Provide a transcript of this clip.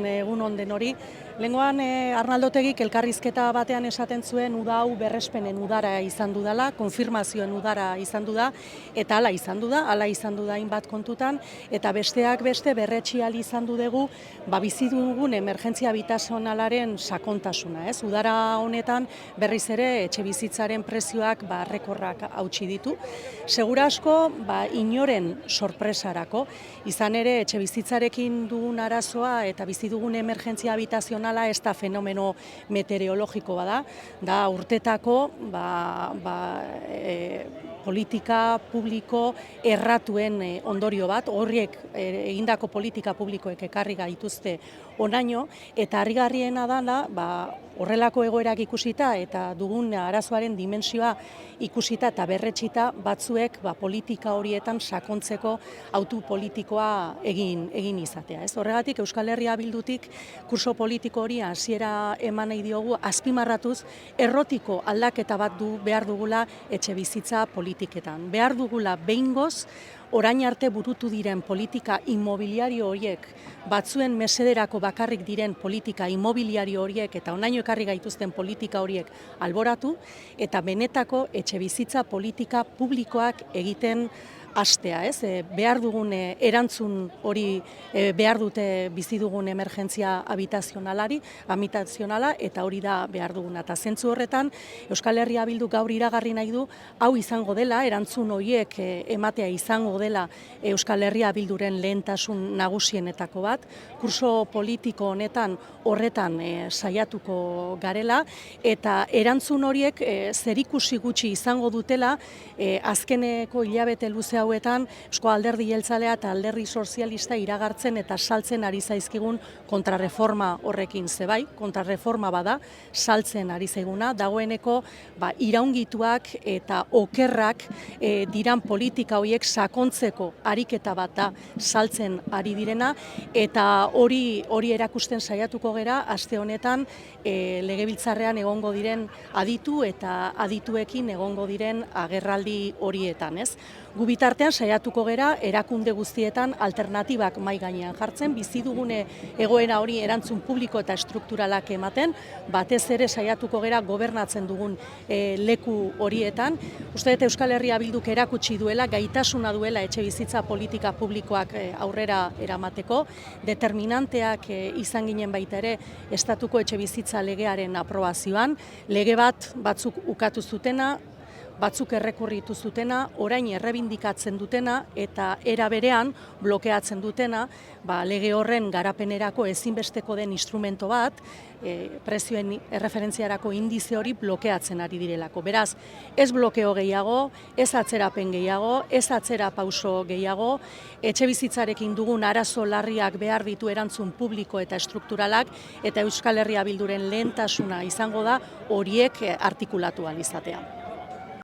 Egun on denori. Lehengoan Arnaldotegik elkarrizketa batean esaten zuen uda hau berrespenen udara izan dudala, konfirmazioen udara izan duda, eta hala izan duda hainbat kontutan, eta besteak beste berretsi ahal izan dugu bizi dugun emergentzia habitazionalaren sakontasuna. Udara honetan berriz ere etxebizitzaren prezioak errekorrak hautsi ditu. Segura asko inoren sorpresarako, izan ere etxebizitzarekin dugun arazoa eta bizi dugun emergentzia habitazionala ez da fenomeno meteorologiko bada, da urtetako politika publiko erratuen ondorio bat, horriek egindako politika publikoek ekarri gaituzte honaino, eta harrigarriena da, horrelako egoerak ikusita eta dugun arazoaren dimentsioa ikusita eta berretsita batzuek politika horietan sakontzeko autu politikoa egin izatea. Horregatik Euskal Herria Bildutik kurso politiko hori hasiera eman nahi diogu azpimarratuz errotiko aldaketa bat behar dugula etxebizitza politiketan. Behar dugula behingoz orain arte burutu diren politika immobiliario horiek, batzuen mesederako bakarrik diren politika immobiliario horiek eta honaino ekarri gaituzten politika horiek alboratu eta benetako etxebizitza politika publikoak egiten hastea, behar dugun erantzun hori behar dute bizi dugun emergentzia habitazionala eta hori da behar duguna. Eta zentzu horretan Euskal Herria Bildu gaur iragarri nahi du hau izango dela, erantzun horiek ematea izango dela Euskal Herria Bilduren lehentasun nagusienetako bat, kurso politiko honetan horretan saiatuko garela eta erantzun horiek zerikusi gutxi izango dutela azkeneko hilabete luze hauetan Eusko Alderdi Jeltzalea eta Alderdi Sozialista iragartzen eta saltzen ari zaizkigun kontrarreforma horrekin zebai, kontrarreforma bada, saltzen ari zaiguna, dagoeneko iraungituak eta okerrak diran politika horiek sakontzeko ariketa bat da saltzen ari direna, eta hori erakusten saiatuko gera aste honetan legebiltzarrean egongo diren aditu eta adituekin egongo diren agerraldi horietan. Gu bitartean saiatuko gera erakunde guztietan alternatibak mahai gainean jartzen, bizi dugune egoera hori erantzun publiko eta estrukturalak ematen, batez ere saiatuko gera gobernatzen dugun leku horietan. Uste dut Euskal Herria Bilduk erakutsi duela, gaitasuna duela etxebizitza politika publikoak aurrera eramateko, determinanteak izan ginen baita ere estatuko etxebizitza legearen aprobazioan, lege batzuk ukatu zutena, batzuk errekurritu zutena, orain errebindikatzen dutena eta era berean blokeatzen dutena, lege horren garapenerako ezinbesteko den instrumento bat, prezioen erreferentziarako indize hori blokeatzen ari direlako. Beraz, ez blokeo gehiago, ez atzerapen gehiago, ez atzera pauso gehiago, etxebizitzarekin dugun arazo larriak behar ditu erantzun publiko eta estrukturalak, eta Euskal Herria Bilduren lehentasuna izango da horiek artikulatu ahal izatea.